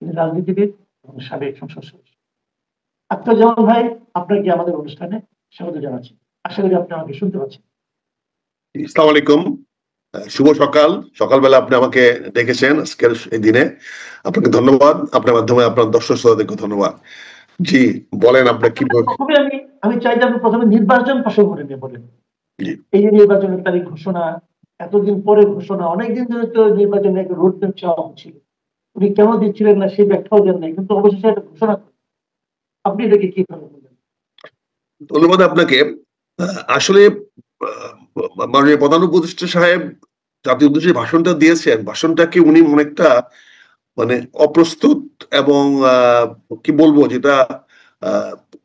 তিনি রাজনীতিবিদ এবং সাবেক সংসদ সদস্য। আক্তার জামান ভাই, আপনাকে আমাদের অনুষ্ঠানে স্বাগত জানাচ্ছি। আশা করি আপনি আমাকে শুনতে পাচ্ছেন। আসসালামু আলাইকুম, শুভ সকাল। সকালবেলা আপনি আমাকে ডেকেছেন আজকের এই দিনে, আপনাকে ধন্যবাদ। আপনার মাধ্যমে আপনার দর্শক শ্রোতাদেরকে ধন্যবাদ। জি বলেন, আপনার কি? প্রথমে আমি চাই যে আপনি প্রথমে নির্বাচন প্রসঙ্গ নিয়ে বলেন। এই যে নির্বাচনের তারিখ ঘোষণা, এতদিন পরে ঘোষণা, অনেকদিন ধরে তো নির্বাচনের একটা রোড ম্যাপ চাওয়া হচ্ছিল, উনি কেন দিচ্ছিলেন না সেই ব্যাখ্যাও দেন নাই, কিন্তু অবশেষে একটা ঘোষণা করেন। আপনি এটাকে কিভাবে বলবেন? ধন্যবাদ আপনাকে। আসলে মাননীয় প্রধান উপদেষ্টা সাহেব জাতীয় উদ্দেশ্যে ভাষণটা দিয়েছেন, ভাষণটাকে উনি অনেকটা মানে অপ্রস্তুত এবং কি বলবো, যেটা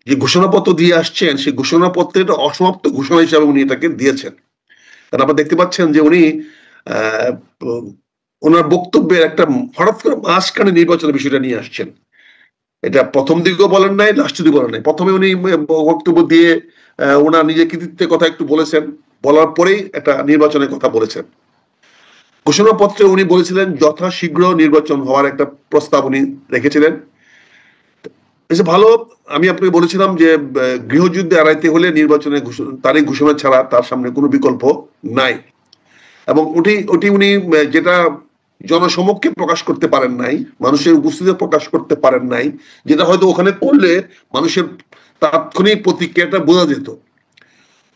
যে ঘোষণাপত্র দিয়ে আসছেন সেই ঘোষণাপত্রের অসমাপ্ত ঘোষণা হিসাবে উনি এটাকে দিয়েছেন। কারণ আপনারা দেখতে পাচ্ছেন যে উনি ওনার বক্তব্যের একটা হঠাৎ করে মাঝখানে নির্বাচনের বিষয়টা নিয়ে আসছেন। এটা প্রথম দিকেও বলেন নাই, লাস্ট দিকে বলেন নাই। প্রথমে উনি বক্তব্য দিয়ে ওনার নিজের কৃতিত্বের কথা একটু বলেছেন, বলার পরেই একটা নির্বাচনের কথা বলেছেন। ঘোষণাপত্রে উনি বলেছিলেন যথাশীঘ্র নির্বাচন হওয়ার একটা প্রস্তাব উনি রেখেছিলেন। বেশ ভালো। আমি আপনাকে বলেছিলাম যে গৃহযুদ্ধে এড়াইতে হলে নির্বাচনের তারিখ ঘোষণা ছাড়া তার সামনে কোনো বিকল্প নাই। এবং ওটি উনি যেটা জনসমক্ষে প্রকাশ করতে পারেন নাই, মানুষের উপস্থিতি প্রকাশ করতে পারেন নাই, যেটা হয়তো ওখানে করলে মানুষের তাৎক্ষণিক প্রতিক্রিয়াটা বোঝা যেত।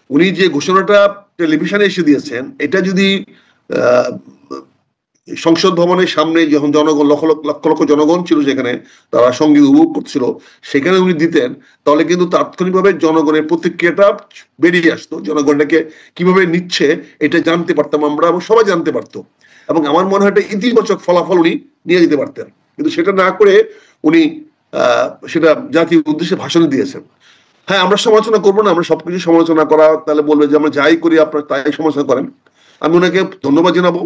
উনি যে ঘোষণাটা টেলিভিশনে এসে দিয়েছেন, এটা যদি সংসদ ভবনের সামনে যখন জনগণ লক্ষ লক্ষ জনগণ ছিল যেখানে, তারা সঙ্গীত উপভোগ করছিল, সেখানে উনি দিতেন, তাহলে কিন্তু তাৎক্ষণিকভাবে জনগণের প্রতিক্রিয়াটা বেরিয়ে আসতো, জনগণটাকে কিভাবে নিচ্ছে এটা জানতে পারতাম আমরা, এবং সবাই জানতে পারতো। এবং আমার মনে হয় একটা ইতিবাচক ফলাফল উনি নিয়ে যেতে পারতেন। কিন্তু সেটা না করে উনি সেটা জাতীয় উদ্দেশ্যে ভাষণ দিয়েছেন। হ্যাঁ, আমরা সমালোচনা করবো না, আমরা সবকিছু সমালোচনা করা তাহলে বলবে যে আমরা যাই করি আপনারা তাই সমালোচনা করেন। আমি ওনাকে ধন্যবাদ জানাবো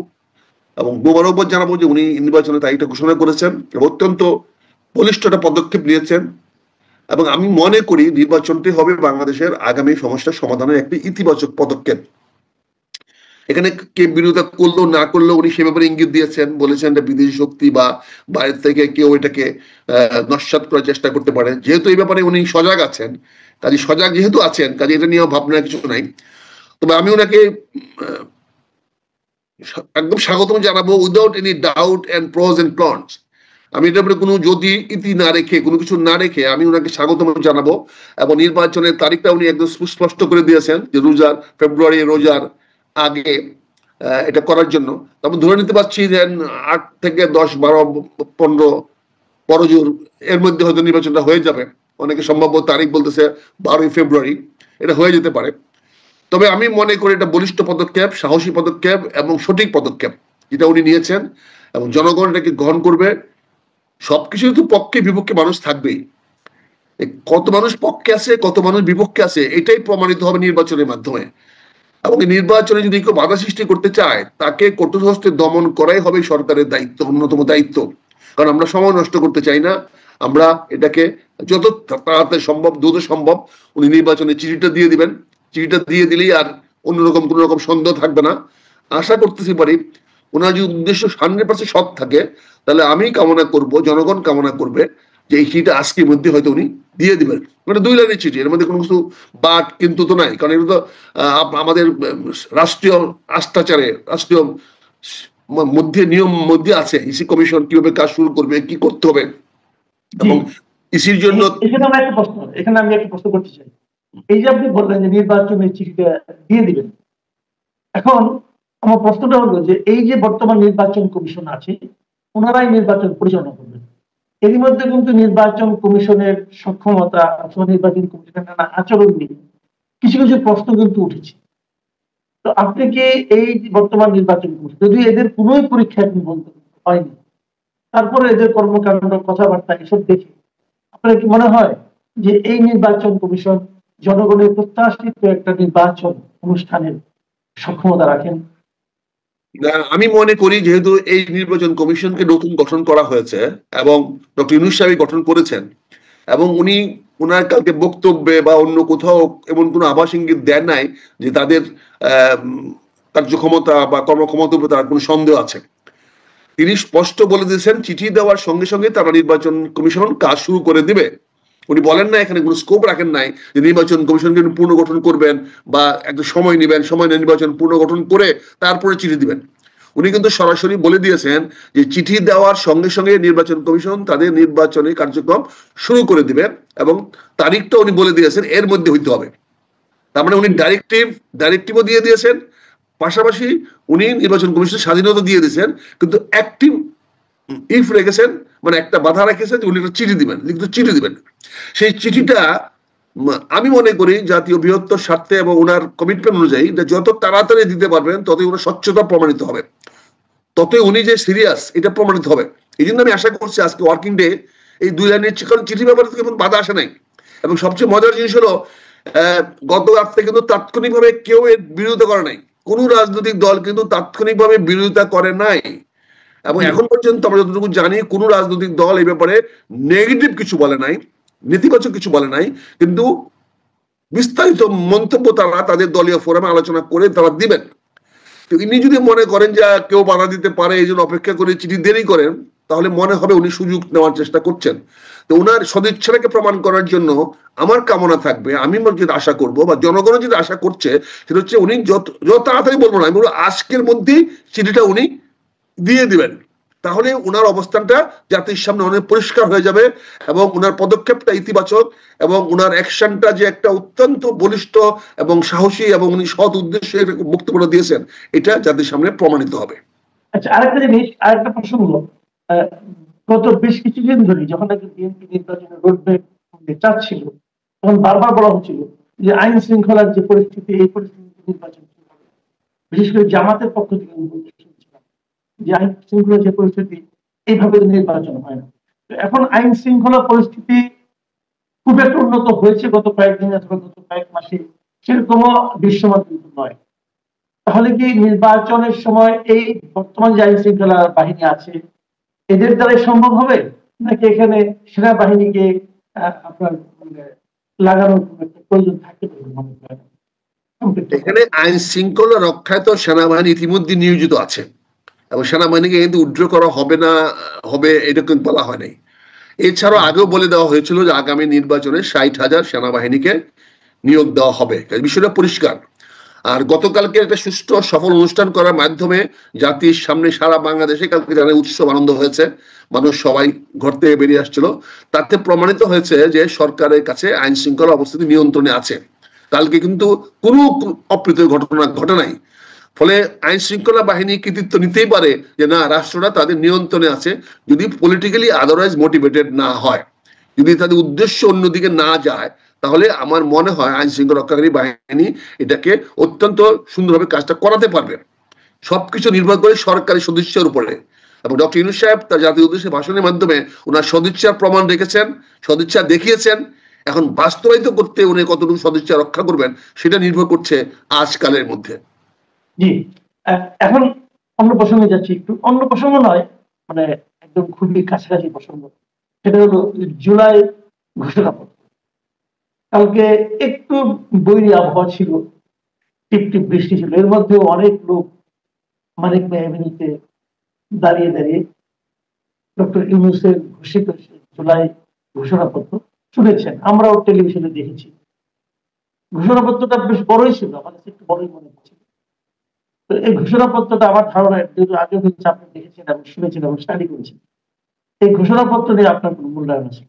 এবং মোবারকবাদ জানাবো যে উনি নির্বাচনে তারিখটা ঘোষণা করেছেন, অত্যন্ত বলিষ্ঠ একটা পদক্ষেপ নিয়েছেন। এবং আমি মনে করি নির্বাচনটি হবে বাংলাদেশের আগামী সমস্যার সমাধানের একটি ইতিবাচক পদক্ষেপ। এখানে কে বিরোধিতা করলো না করলো উনি সে ব্যাপারে ইঙ্গিত দিয়েছেন, বলেছেন এটা বিদেশি শক্তি বা বাইরে থেকে কেউ এটাকে নস্যাৎ করার চেষ্টা করতে পারে। যেহেতু এই ব্যাপারে উনি সজাগ আছেন, কাজে সজাগ যেহেতু আছেন, কাজে এটা নিয়ে ভাবনা কিছু নাই। তবে আমি ওনাকে একদম স্বাগতম জানাবো, without any doubt and pros and cons. আমি এটার উপরে কোনো যদি ইতি না রেখে, কোনো কিছু না রেখে আমি ওনাকে স্বাগতম জানাবো। এবং নির্বাচনের তারিখটা উনি একদম সুস্পষ্ট করে দিয়েছেন যে ফেব্রুয়ারি রোজার আগে এটা করার জন্য। তবে ধরে নিতে পারছি যে 8 থেকে 10, 12, 15 পরজোর এর মধ্যে হয়তো নির্বাচনটা হয়ে যাবে। অনেকে সম্ভাব্য তারিখ বলতেছে 12ই ফেব্রুয়ারি, এটা হয়ে যেতে পারে। তবে আমি মনে করি এটা বলিষ্ঠ পদক্ষেপ, সাহসী পদক্ষেপ এবং সঠিক পদক্ষেপ যেটা উনি নিয়েছেন, এবং জনগণ এটাকে গ্রহণ করবে। সবকিছু তো পক্ষে বিপক্ষে মানুষ থাকবেই, কত মানুষ পক্ষে আছে কত মানুষ বিপক্ষে আছে এটাই প্রমাণিত হবে নির্বাচনের মাধ্যমে। এবং নির্বাচনে যদি কেউ বাধা সৃষ্টি করতে চায়, তাকে কঠোর হস্তে দমন করাই হবে সরকারের দায়িত্ব, অন্যতম দায়িত্ব। কারণ আমরা সময় নষ্ট করতে চাই না। আমরা এটাকে যত তাড়াতাড়ি সম্ভব, দ্রুত সম্ভব উনি নির্বাচনে চিঠিটা দিয়ে দিবেন। চিঠিটা দিয়ে দিলেই আর অন্যরকম কোন রকম সন্দেহ থাকবে না। আশা করতেছি পারি ওনার যদি উদ্দেশ্য 100% সৎ থাকে, তাহলে আমি কামনা করব, জনগণ কামনা করবে যে এই চিঠিটা আজকের মধ্যে হয়তো উনি দিয়ে দিবেন। মানে 2 লাইনের চিঠি, এর মধ্যে কোনো কিছু বাট কিন্তু তো নাই। কারণ এটা তো আমাদের রাষ্ট্রীয় আস্থাচারে, রাষ্ট্রীয় মধ্যে নিয়ম মধ্যে আছে ইসি কমিশন কিভাবে কাজ শুরু করবে, কি করতে হবে। এবং ইসির জন্য এখানে আমি একটা প্রশ্ন করতে চাই। এই যে আপনি বললেন যে নির্বাচনের চিঠিটা দিয়ে দিবেন, এখন আমার প্রশ্নটা হলো যে এই যে বর্তমান নির্বাচন কমিশন আছে, ওনারাই নির্বাচন পরিচালনা করবেন। এরই মধ্যে কিন্তু নির্বাচন কমিশনের সক্ষমতা অথবা নির্বাচন কমিশনের নানা আচরণ নিয়ে কিছু কিছু প্রশ্ন কিন্তু উঠেছে। তো আপনি কি এই বর্তমান নির্বাচন কমিশন, যদি এদের কোনোই পরীক্ষা এখন বলতে হয়নি, তারপরে এদের কর্মকাণ্ড কথাবার্তা এসব দেখে আপনার কি মনে হয় যে এই নির্বাচন কমিশন জনগণের প্রত্যাশিত একটা নির্বাচন অনুষ্ঠানের সক্ষমতা রাখেন? আমি মনে করি যেহেতু এই নির্বাচন কমিশনকে নতুন গঠন করা হয়েছে এবং ডক্টর ইউনূস সাহেব গঠন করেছেন, এবং উনি ওনার কালকে বক্তব্যে বা অন্য কোথাও এমন কোনো আভাস ইঙ্গিত দেন নাই যে তাদের কার্যক্ষমতা বা কর্মক্ষমতার উপর তার কোনো সন্দেহ আছে। তিনি স্পষ্ট বলে দিয়েছেন চিঠি দেওয়ার সঙ্গে সঙ্গে তারা নির্বাচন কমিশন কাজ শুরু করে দিবে। উনি বলেন না, এখানে কোনো স্কোপ রাখেন নাই যে নির্বাচন কমিশনকে পুনর্গঠন করবেন বা একটা সময় নেবেন, সময় নিয়ে নির্বাচন পুনর্গঠন করে তারপরে চিঠি দিবেন। উনি কিন্তু সরাসরি বলে দিয়েছেন যে চিঠি দেওয়ার সঙ্গে সঙ্গে নির্বাচন কমিশন তাদের নির্বাচনী কার্যক্রম শুরু করে দিবেন এবং তারিখটা উনি বলে দিয়েছেন এর মধ্যে হইতে হবে। তার মানে উনি ডাইরেক্টিভও দিয়ে দিয়েছেন, পাশাপাশি উনি নির্বাচন কমিশনের স্বাধীনতা দিয়ে দিয়েছেন, কিন্তু অ্যাক্টিভ ইফ রেখেছেন, মানে একটা বাধা রেখেছেন যে উনি একটা চিঠি দিবেন, লিখিত চিঠি দিবেন। সেই চিঠিটা আমি মনে করি জাতীয় বৃহত্তর স্বার্থে এবং ওনার কমিটমেন্ট অনুযায়ী যত তাড়াতাড়ি দিতে পারবেন ততই ওনার স্বচ্ছতা প্রমাণিত হবে, ততই উনি যে সিরিয়াস এটা প্রমাণিত হবে। এই জন্য আমি আশা করছি আজকে ওয়ার্কিং ডে এই 2 লাইনের চিঠি ব্যাপারে থেকে বাধা আসে নাই। এবং সবচেয়ে মজার জিনিস হলো গত রাত থেকে কিন্তু তাৎক্ষণিকভাবে কেউ এর বিরোধিতা করে নাই, কোন রাজনৈতিক দল কিন্তু তাৎক্ষণিকভাবে বিরোধিতা করে নাই। এবং এখন পর্যন্ত আমরা যতটুকু জানি কোন রাজনৈতিক দল এই ব্যাপারে নেগেটিভ কিছু বলে নাই, নেতিবাচক কিছু বলে নাই, কিন্তু বিস্তারিত মন্তব্য তারা তাদের দলীয় ফোরামে আলোচনা করে তারা দিবেন। তো ইনি যদি মনে করেন যে কেউ বাধা দিতে পারে এই জন্য অপেক্ষা করে চিঠি দেরি করেন, তাহলে মনে হবে উনি সুযোগ নেওয়ার চেষ্টা করছেন। তো ওনার সদিচ্ছাটাকে প্রমাণ করার জন্য আমার কামনা থাকবে, আমি যেটা আশা করব বা জনগণ যেটা আশা করছে সেটা হচ্ছে উনি যত তাড়াতাড়ি বলবো না, আমি বলবো আজকের মধ্যেই চিঠিটা উনি দিয়ে দিবেন। তাহলে ওনার অবস্থানটা জাতির সামনে অনেক পরিষ্কার হয়ে যাবে এবং ওনার পদক্ষেপটা ইতিবাচক এবং ওনার অ্যাকশনটা যে একটা অত্যন্ত বলিষ্ঠ এবং সাহসী এবং উনি সৎ উদ্দেশ্যে বক্তব্য দিয়েছেন এটা জাতির সামনে প্রমাণিত হবে। আচ্ছা, আরেকটা জিনিস, আরেকটা প্রসঙ্গ, গত বেশ কিছুদিন ধরে যখন নাকি বিএনপি নির্বাচনের রোডম্যাপ চাচ্ছিল তখন বারবার বলা হচ্ছিল যে আইন শৃঙ্খলার যে পরিস্থিতি, এই পরিস্থিতিতে নির্বাচন হবে। বিশেষ করে জামাতের পক্ষ থেকে আমি বলতে শুনছিলাম যে আইন শৃঙ্খলার যে পরিস্থিতি, এইভাবে নির্বাচন হয় না। এখন আইন শৃঙ্খলা পরিস্থিতি খুব একটা উন্নত হয়েছে গত কয়েকদিন অথবা গত কয়েক মাসে, সেরকমও দৃশ্যমান কিন্তু নয়। তাহলে কি নির্বাচনের সময় এই বর্তমান যে আইন শৃঙ্খলা বাহিনী আছে এদের দ্বারাই সম্ভব হবে, নাকি এখানে সেনাবাহিনীকে আপনার লাগানোর একটা প্রয়োজন থাকতে পারে মনে করেন? এখানে আইন শৃঙ্খলা রক্ষায় তো সেনাবাহিনী ইতিমধ্যে নিয়োজিত আছে এবং সেনাবাহিনীকে কিন্তু উইথড্র করা হবে না হবে এটা কিন্তু বলা হয় নাই। এছাড়াও আগেও বলে দেওয়া হয়েছিল যে আগামী নির্বাচনে 60,000 সেনাবাহিনীকে নিয়োগ দেওয়া হবে, বিষয়টা পরিষ্কার। আর গতকালকে একটা সুষ্ঠু সফল অনুষ্ঠান করার মাধ্যমে জাতির সামনে সারা বাংলাদেশে কালকে জানার উৎসব আনন্দ হয়েছে, মানুষ সবাই ঘর থেকে বেরিয়ে আসছিল, তাতে প্রমাণিত হয়েছে যে সরকারের কাছে আইন শৃঙ্খলা অবস্থিতি নিয়ন্ত্রণে আছে। কালকে কিন্তু কোনো অপ্রীতিকর ঘটনা ঘটে নাই। ফলে আইন শৃঙ্খলা বাহিনী কৃতিত্ব নিতেই পারে যে না, রাষ্ট্রটা তাদের নিয়ন্ত্রণে আছে, যদি পলিটিক্যালি আদারওয়াইজ মোটিভেটেড না হয়, যদি তাদের উদ্দেশ্য অন্যদিকে না যায়, তাহলে আমার মনে হয় আইন শৃঙ্খলা রক্ষাকারী বাহিনী এটাকে অত্যন্ত সুন্দরভাবে কাজটা করাতে পারবে। সবকিছু নির্ভর করে সরকারি সদিচ্ছার উপরে। এবং ডক্টর ইউনূস সাহেব তার জাতীয় উদ্দেশ্যে ভাষণের মাধ্যমে ওনার সদিচ্ছার প্রমাণ রেখেছেন, সদিচ্ছা দেখিয়েছেন। এখন বাস্তবায়িত করতে উনি কতটুকু সদিচ্ছা রক্ষা করবেন সেটা নির্ভর করছে আজকালের মধ্যে। জি, এখন অন্য প্রসঙ্গে যাচ্ছি, একটু অন্য প্রসঙ্গ নয়, মানে একদম খুবই কাছাকাছি প্রসঙ্গ। সেটা হলো জুলাই ঘোষণাপত্র। কালকে একটু বৈরী আবহাওয়া ছিল, টিপ টিপ বৃষ্টি ছিল, এর মধ্যেও অনেক লোক মানিক ভাই এভিনিউতে দাঁড়িয়ে দাঁড়িয়ে ডক্টর ইউনূসের ঘোষিত জুলাই ঘোষণাপত্র শুনেছেন। আমরাও টেলিভিশনে দেখেছি। ঘোষণাপত্রটা বেশ বড়ই ছিল, আমার কাছে একটু বড়ই মনে হচ্ছিল। তো এই ঘোষণাপত্রটা আমার ধারণা যেহেতু আগেও কিন্তু আপনি দেখেছেন এবং শুনেছেন এবং স্টাডি করেছেন, এই ঘোষণাপত্র নিয়ে আপনার কোনো মূল্যায়ন আছে?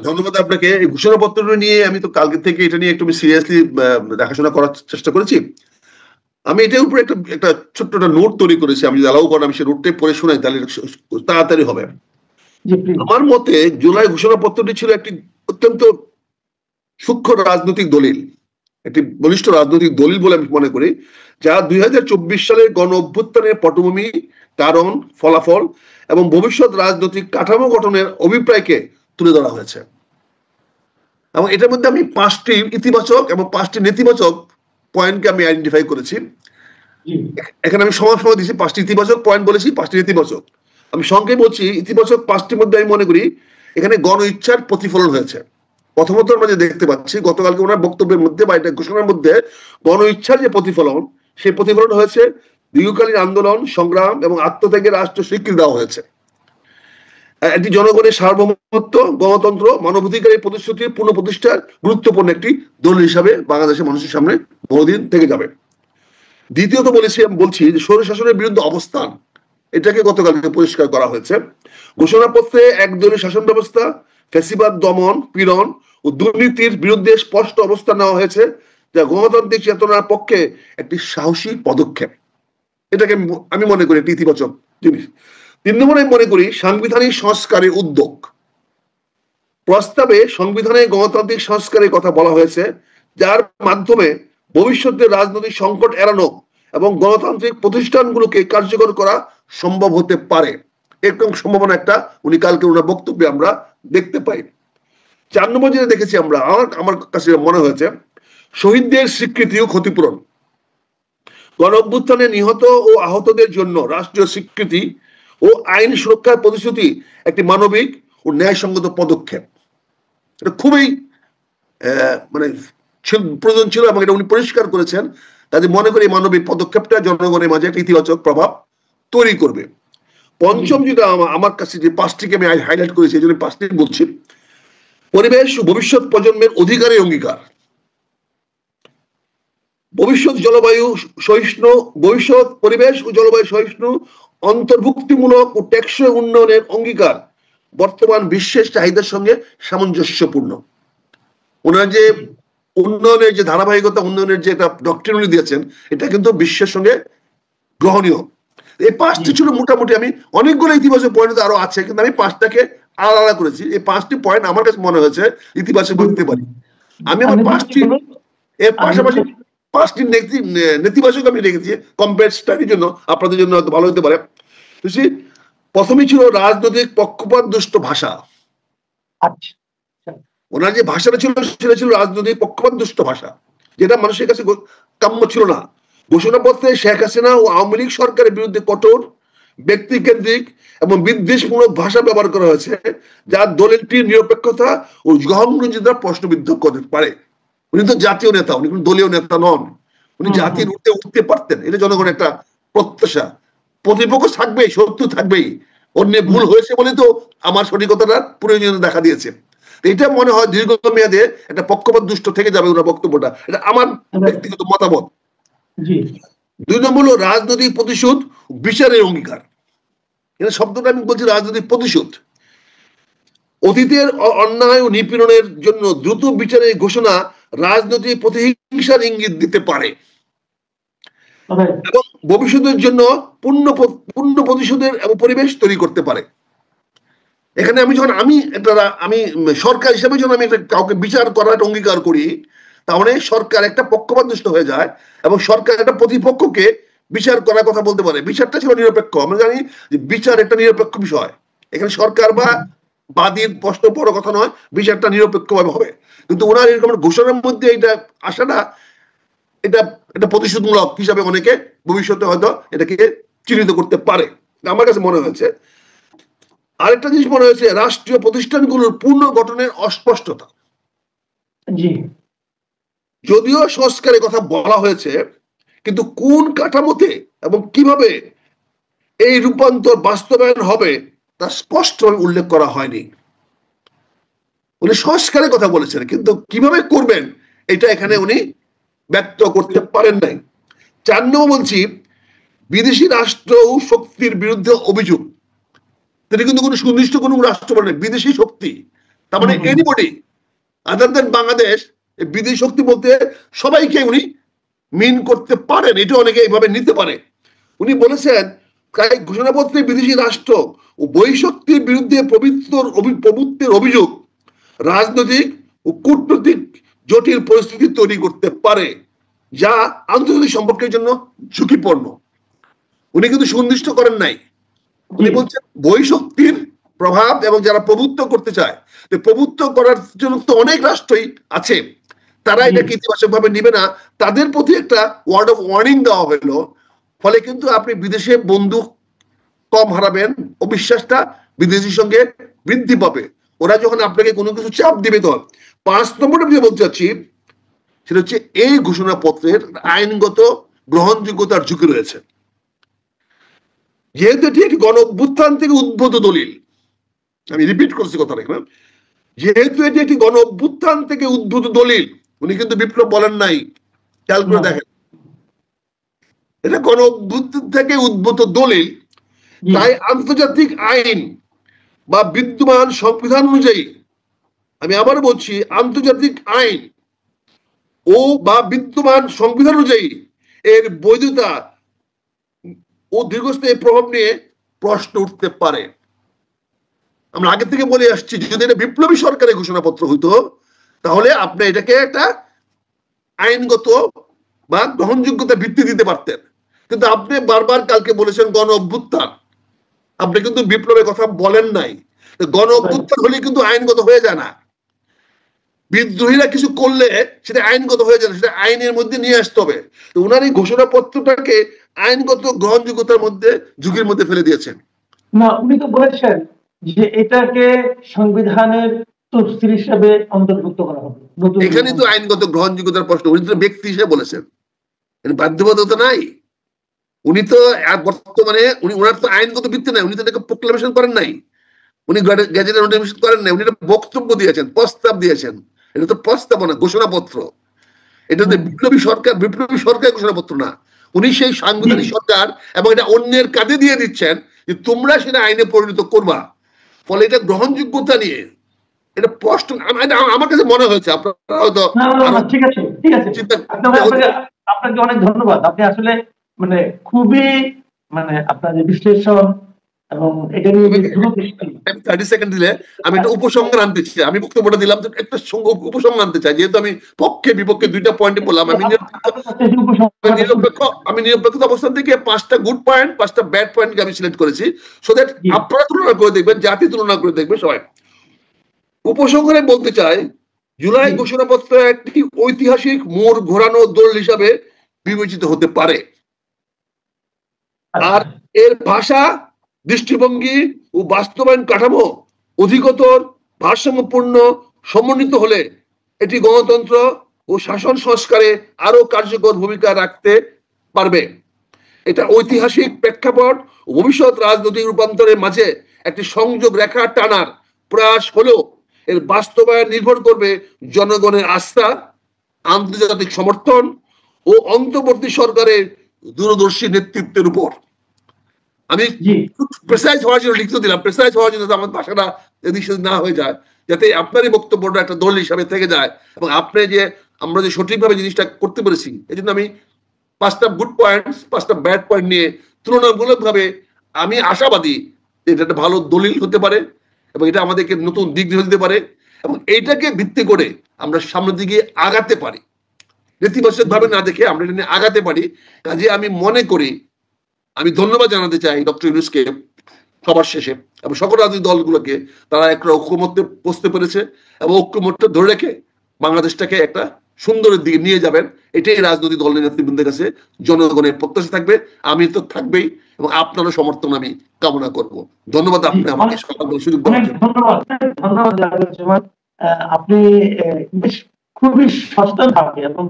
ধন্যবাদ আপনাকে। এই ঘোষণাপত্র নিয়ে আমি তো কালকে থেকে এটা নিয়ে একটু সিরিয়াসলি দেখাশোনা করার চেষ্টা করেছি। আমি এটার উপরে একটা ছোট্ট একটা নোট তৈরি করেছি, আমি যদি অ্যালাউ করেন আমি সেই নোটটাই পড়ে শোনাই তাহলে তাড়াতাড়ি হবে। আমার মতে জুলাই ঘোষণাপত্রটি ছিল একটি অত্যন্ত সূক্ষ্ম রাজনৈতিক দলিল, একটি বলিষ্ঠ রাজনৈতিক দলিল বলে আমি মনে করি, যা 2024 সালের গণ অভ্যুত্থানের পটভূমি, কারণ, ফলাফল এবং ভবিষ্যৎ রাজনৈতিক কাঠামো গঠনের অভিপ্রায়কে তুলে ধরা হয়েছে। এবং এটার মধ্যে আমি 5টি ইতিবাচক এবং 5টি নেতিবাচক পয়েন্টকে আমি আইডেন্টিফাই করেছি। এখানে আমি সময় দিচ্ছি, 5টি ইতিবাচক পয়েন্ট বলেছি, 5টি নেতিবাচক। আমি সংক্ষেপে বলছি, ইতিবাচক 5টির মধ্যে আমি মনে করি এখানে গণ ইচ্ছার প্রতিফলন হয়েছে। প্রথমত আমরা যে দেখতে পাচ্ছি গতকালকে ওনার বক্তব্যের মধ্যে বা এটা ঘোষণার মধ্যে গণ ইচ্ছার যে প্রতিফলন, সেই প্রতিফলন হয়েছে দীর্ঘকালীন আন্দোলন, সংগ্রাম এবং আত্মত্যাগের রাষ্ট্র স্বীকৃতি দেওয়া হয়েছে। এটি জনগণের সার্বভৌমত্ব, গণতন্ত্র, মানবাধিকারের প্রতিশ্রুতির পুনঃপ্রতিষ্ঠার গুরুত্বপূর্ণ একটি দলিল হিসাবে বাংলাদেশের মানুষের সামনে বহুদিন থেকে যাবে। দ্বিতীয়ত বলছি যে স্বৈরশাসনের বিরুদ্ধে অবস্থান, এটাকে গতকালকে পরিষ্কার করা হয়েছে। ঘোষণাপত্রে একদলীয় শাসন ব্যবস্থা, ফ্যাসিবাদ দমন পীড়ন ও দুর্নীতির বিরুদ্ধে স্পষ্ট অবস্থান নেওয়া হয়েছে, যা গণতান্ত্রিক চেতনার পক্ষে একটি সাহসী পদক্ষেপ। এটাকে আমি মনে করি একটি ইতিবাচক জিনিস। 3 নম্বরে মনে করি সাংবিধানিক সংস্কারের উদ্যোগ। প্রস্তাবে সংবিধানে গণতান্ত্রিক সংস্কারের কথা বলা হয়েছে, যার মাধ্যমে ভবিষ্যতে রাজনৈতিক সংকট এড়ানো এবং গণতান্ত্রিক প্রতিষ্ঠানগুলোকে কার্যকর করা সম্ভব হতে পারে। এরকম সম্ভাবনা একটা উনি কালকে ওনার বক্তব্যে আমরা দেখতে পাই। 4 নম্বর যেটা দেখেছি আমরা, আমার কাছে মনে হয়েছে শহীদদের স্বীকৃতি ও ক্ষতিপূরণ। গণ অভ্যুত্থানে নিহত ও আহতদের জন্য রাষ্ট্রীয় স্বীকৃতি ও আইন সুরক্ষার প্রতিশ্রুতি একটি মানবিক ও ন্যায়সঙ্গত পদক্ষেপ। এটা খুবই মানে প্রয়োজন ছিল এবং এটা উনি পরিষ্কার করেছেন। কাজে মনে করি মানবিক পদক্ষেপটা জনগণের মাঝে একটা ইতিবাচক প্রভাব তৈরি করবে। পঞ্চম যেটা আমার কাছে যে 5টিকে আমি হাইলাইট করেছি, এই জন্য 5টি বলছি। পরিবেশ ও ভবিষ্যৎ প্রজন্মের অধিকারের অঙ্গীকার। ভবিষ্যৎ পরিবেশ ও জলবায়ু সহিষ্ণু, অন্তর্ভুক্তিমূলক ও টেকসই উন্নয়নের অঙ্গীকার বর্তমান বিশ্বের চাহিদার সঙ্গে সামঞ্জস্যপূর্ণ। ওনার যে উন্নয়নের যে ধারাবাহিকতা, উন্নয়নের যে একটা ডক্ট্রিন উনি দিয়েছেন, এটা কিন্তু বিশ্বের সঙ্গে গ্রহণীয়। এই 5টি ছিল মোটামুটি। আমি অনেকগুলো ইতিবাচক পয়েন্ট আরো আছে, কিন্তু আমি 5টাকে আলাদা করেছি। এই 5টি পয়েন্ট আমার কাছে মনে হয়েছে ইতিবাচক বলতে পারি। আমি আমার 5টি এর পাশাপাশি 5টি নেতিবাচক আমি রেখেছি কম্পেয়ার স্টাডির জন্য, আপনাদের জন্য হয়তো ভালো হতে পারে। প্রথমেই ছিল রাজনৈতিক পক্ষপাত দুষ্ট ভাষা। ওনার যে ভাষাটা ছিল সেটা ছিল রাজনৈতিক পক্ষপাত দুষ্ট ভাষা, যেটা মানুষের কাছে কাম্য ছিল না। ঘোষণাপত্রে শেখ হাসিনা ও আওয়ামী লীগ সরকারের বিরুদ্ধে কঠোর, ব্যক্তিকেন্দ্রিক এবং বিদ্বেষমূলক ভাষা ব্যবহার করা হয়েছে, যা দলিলটির নিরপেক্ষতা ও গ্রহণযোগ্যতা প্রশ্নবিদ্ধ করতে পারে। উনি তো জাতীয় নেতা, উনি কোন দলীয় নেতা নন। উনি জাতির উঠতে পারতেন, এটা জনগণের একটা প্রত্যাশা। প্রতিপক্ষ থাকবেই, শত্রু থাকবেই। অন্য ভুল হয়েছে বলে তো আমার সঠিকতাটার প্রয়োজনীয়তা দেখা দিয়েছে। এটা মনে হয় দীর্ঘমেয়াদে একটা পক্ষপাত দুষ্ট থেকে যাবে ওনার বক্তব্যটা। এটা আমার ব্যক্তিগত মতামত। 2 নম্বর হলো রাজনৈতিক প্রতিশোধ, বিচারের অঙ্গীকার। এটা শব্দটা আমি বলছি রাজনৈতিক প্রতিশোধ। অতীতের অন্যায় ও নিপীড়নের জন্য দ্রুত বিচারের ঘোষণা রাজনৈতিক প্রতিহিংসার ইঙ্গিত দিতে পারে এবং ভবিষ্যতের জন্য পূর্ণ প্রতিশোধের পরিবেশ তৈরি করতে পারে। এখানে আমি সরকার হিসেবে যখন আমি কাউকে বিচার করার অঙ্গীকার করি, তাহলে সরকার একটা পক্ষপাতদুষ্ট হয়ে যায় এবং সরকার একটা প্রতিপক্ষকে বিচার করার কথা বলতে পারে। বিচারটা ছিল নিরপেক্ষ। আমরা জানি যে বিচার একটা নিরপেক্ষ বিষয়। এখানে সরকার বা বাদীর প্রশ্ন বড় কথা নয়, বিচারটা নিরপেক্ষভাবে হবে। কিন্তু ওনার এরকম ঘোষণার মধ্যে এটা আসাটা, এটা প্রতিশোধমূলক হিসাবে অনেকে ভবিষ্যতে হয়তো এটাকে চিহ্নিত করতে পারে, আমার কাছে মনে হয়েছে। আরেকটা জিনিস মনে হয়েছে রাষ্ট্রীয় প্রতিষ্ঠানগুলোর পুনর্গঠনের অস্পষ্টতা। যদিও সংস্কারের কথা বলা হয়েছে, কিন্তু কোন কাঠামোতে এবং কিভাবে এই রূপান্তর বাস্তবায়ন হবে তা স্পষ্টভাবে উল্লেখ করা হয়নি। উনি সংস্কারের কথা বলেছেন, কিন্তু কিভাবে করবেন এটা এখানে উনি ব্যক্ত করতে পারেন নাই। 4 নম্বর বলছি বিদেশি রাষ্ট্র ও শক্তির বিরুদ্ধে অভিযোগ। তিনি কিন্তু কোনো সুনির্দিষ্ট কোনো রাষ্ট্র বলেন, বিদেশি শক্তি, তার মানে এনিবডি আদার দেন বাংলাদেশ। বিদেশি শক্তি বলতে সবাইকে উনি মিন করতে পারেন, এটা অনেকে এইভাবে নিতে পারে। উনি বলেছেন ঘোষণাপত্রে বিদেশি রাষ্ট্র ও বহিঃশক্তির বিরুদ্ধে প্রভুত্বের অভিযোগ রাজনৈতিক ও কূটনৈতিক জটিল পরিস্থিতি তৈরি করতে পারে, যা আন্তর্জাতিক সম্পর্কের জন্য ঝুঁকিপূর্ণ। উনি কিন্তু সুনির্দিষ্ট করেন নাই। উনি বলছেন বহিঃশক্তির প্রভাব এবং যারা প্রভুত্ব করতে চায়, প্রভুত্ব করার জন্য তো অনেক রাষ্ট্রই আছে, তারা এটাকে ইতিবাচক ভাবে নিবে না। তাদের প্রতি একটা ওয়ার্ড অফ ওয়ার্নিং দেওয়া হলো। ফলে কিন্তু আপনি বিদেশে বন্ধু কম হারাবেন, অবিশ্বাসটা বিদেশির সঙ্গে বৃদ্ধি পাবে। ওরা যখন আপনাকে কোনো কিছু চাপ দিবে। তো 5 নম্বরটা আমি বলতে চাচ্ছি সেটা হচ্ছে এই ঘোষণাপত্রের আইনগত গ্রহণযোগ্যতার ঝুঁকি রয়েছে। যেহেতু এটি একটি গণ অভ্যুত্থান থেকে উদ্ভূত দলিল, আমি রিপিট করছি কথাটা এখানে, যেহেতু এটি একটি গণ অভ্যুত্থান থেকে উদ্ভূত দলিল, উনি কিন্তু বিপ্লব বলেন নাই, খেয়াল করে দেখেন, এটা গণ অভ্যুত্থান থেকে উদ্ভূত দলিল, তাই আন্তর্জাতিক আইন বা বিদ্যমান সংবিধান অনুযায়ী, আমি আবার বলছি, আন্তর্জাতিক আইন ও বা বিদ্যমান সংবিধান অনুযায়ী এর বৈধতা ও দীর্ঘস্থায়ী প্রভাব নিয়ে প্রশ্ন উঠতে পারে। আমরা আগে থেকে বলে আসছি, যদি এটা বিপ্লবী সরকারের ঘোষণাপত্র হইতো তাহলে আপনি এটাকে একটা আইনগত বা গ্রহণযোগ্যতা ভিত্তি দিতে পারতেন, কিন্তু আপনি বারবার কালকে বলেছেন গণ অভ্যুত্থান, আপনি কিন্তু বিপ্লবের কথা বলেন নাই। গণ অভ্যুত্থান হলে কিন্তু আইনগত হয়ে যায় না, বিদ্রোহীরা কিছু করলে সেটা আইনগত হয়ে যায় না, সেটা আইনের মধ্যে নিয়ে আসতে হবে। তো ওনার এই ঘোষণাপত্রটাকে আইনগত গ্রহণযোগ্যতার মধ্যে ঝুঁকির মধ্যে ফেলে দিয়েছেন। না, উনি তো বলেছেন যে এটাকে সংবিধানের তফসিল হিসেবে অন্তর্ভুক্ত করা হবে। এখানে তো আইনগত গ্রহণযোগ্যতার প্রশ্ন, উনি তো ব্যক্তি হিসেবে বলেছেন, বাধ্যবাধকতা নাই। উনি তো বর্তমানে ওনার তো আইনগত ভিত্তি নাই, উনি তো এটাকে প্রোক্লামেশন করেন নাই, উনি গ্যাজেটের নোটিফিকেশন করেন নাই, উনি বক্তব্য দিয়েছেন, প্রস্তাব দিয়েছেন। এটা তো প্রস্তাবনা, ঘোষণাপত্র। এটা তো বিপ্লবী সরকার ঘোষণাপত্র না। উনি সেই সাংবিধানিক সরকার, এবং এটা অন্যের কাঁধে দিয়ে দিচ্ছেন যে তোমরা সেটা আইনে পরিণত করবা। ফলে এটা গ্রহণযোগ্যতা নিয়ে এটা প্রশ্ন আমার কাছে মনে হয়েছে। আপনারা হয়তো ঠিক আছে, ঠিক আছে, আপনাকে অনেক ধন্যবাদ। আপনি আসলে মানে খুবই আপনার যে বিশ্লেষণ এবং এটা নিয়ে 30 সেকেন্ড দিলে আমি একটা উপসংহার আনতে চাই। আমি বক্তব্যটা দিলাম, একটা উপসংহার আনতে চাই, যেহেতু আমি পক্ষে বিপক্ষে দুইটা পয়েন্টে বললাম। আমি নিরপেক্ষ অবস্থান থেকে 5টা গুড পয়েন্ট, 5টা ব্যাড পয়েন্টকে আমি সিলেক্ট করেছি, সো দ্যাট আপনারা তুলনা করে দেখবেন, জাতি তুলনা করে দেখবে সবাই। উপসংহারে বলতে চাই, জুলাই ঘোষণাপত্র একটি ঐতিহাসিক মোড় ঘোরানো দলিল হিসাবে বিবেচিত হতে পারে। আর এর ভাষা, দৃষ্টিভঙ্গি ও বাস্তবায়ন কাঠামো অধিকতর ভারসাম্যপূর্ণ সমন্বিত হলে এটি গণতন্ত্র ও শাসন সংস্কারে আরো কার্যকর ভূমিকা রাখতে পারবে। এটা ঐতিহাসিক প্রেক্ষাপট ও ভবিষ্যৎ রাজনৈতিক রূপান্তরের মাঝে একটি সংযোগ রেখা টানার প্রয়াস হলেও এর বাস্তবায়ন নির্ভর করবে জনগণের আস্থা, আন্তর্জাতিক সমর্থন ও অন্তর্বর্তী সরকারের দূরদর্শী নেতৃত্বের উপর। আমি প্রেসাইজ হওয়ার জন্য লিখতে দিলাম, প্রেসাইজ হওয়ার জন্য আমার ভাষাটা এদিক সেদিক না হয়ে যায়, যাতে আপনারই বক্তব্যটা একটা দল হিসাবে থেকে যায়, এবং আপনি যে আমরা যে সঠিকভাবে জিনিসটা করতে পেরেছি, এই জন্য আমি 5টা গুড পয়েন্ট, 5টা ব্যাড পয়েন্ট নিয়ে তুলনামূলকভাবে আমি আশাবাদী এটা একটা ভালো দলিল হতে পারে, এবং এটা আমাদেরকে নতুন দিক দিতে পারে, এবং এইটাকে ভিত্তি করে আমরা সামনের দিকে আগাতে পারি, নেতিবাচক ভাবে না দেখে আমরা এটা নিয়ে আগাতে পারি। কাজে আমি মনে করি, আমি ধন্যবাদ জানাতে চাই ডক্টর ইউনূসকে সবার শেষে, এবং সকল রাজনৈতিক দলগুলোকে, তারা একটা ঐক্যমত্যে পৌঁছতে পেরেছে, এবং ঐক্যমত্যে ধরে রেখে বাংলাদেশটাকে একটা সুন্দরের দিকে নিয়ে যাবেন। এটাই রাজনৈতিক দলের নেতৃবৃন্দের কাছে জনগণের প্রত্যাশা থাকবে, আমি তো থাকবেই, এবং আপনারও সমর্থন আমি কামনা করব। ধন্যবাদ আপনি আমাকে সুযোগ দেওয়ার জন্য। ধন্যবাদ। আপনি বেশ খুবই সচেতন থাকে এবং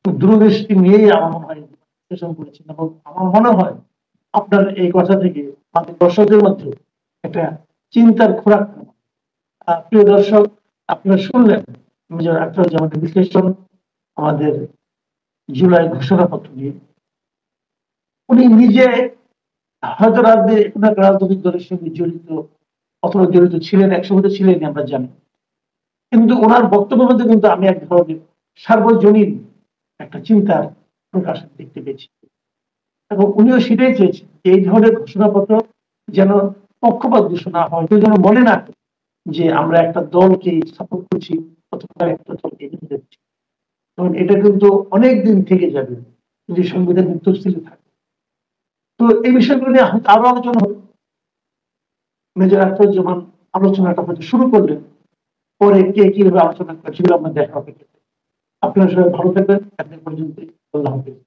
দূরদৃষ্টি নিয়েই আমার মনে হয় বিশ্লেষণ করেছেন, এবং আমার মনে হয় আপনার এই কথা থেকে আমাদের দর্শকদের মধ্যে একটা চিন্তার খোরাক। প্রিয় দর্শক, আপনারা শুনলেন মেজর আখতারুজ্জামানের বিশ্লেষণ আমাদের জুলাই ঘোষণাপত্র নিয়ে। উনি নিজে হয়তো রাজনৈতিক দলের সঙ্গে জড়িত অথবা জড়িত ছিলেন, একসময় ছিলেন আমরা জানি, কিন্তু ওনার বক্তব্যের মধ্যে কিন্তু আমি এক ধরনের সার্বজনীন একটা চিন্তার প্রকাশ দেখতে পেয়েছি, এবং উনিও সেটাই চেয়েছেন এই ধরনের ঘোষণাপত্র যেন পক্ষপাত ঘোষণা হয়, কেউ যেন মনে না করে যে আমরা একটা দলকে সাপোর্ট করছি অথবা একটা দলকে এগিয়ে যাচ্ছি, কারণ এটা কিন্তু অনেক দিন থেকে যাবে যদি সংবিধান তফসিলে থাকে। তো এই বিষয়গুলো নিয়ে আরো আলোচনা হবে। মেজর আখতারুজ্জামান আলোচনাটা হয়তো শুরু করলেন, পরে কে কিভাবে আলোচনা করে সেগুলো আমরা দেখা অপেক্ষা। আপনারা সবাই ভালো থাকবেন। এখন পর্যন্ত আল্লাহ হাফেজ।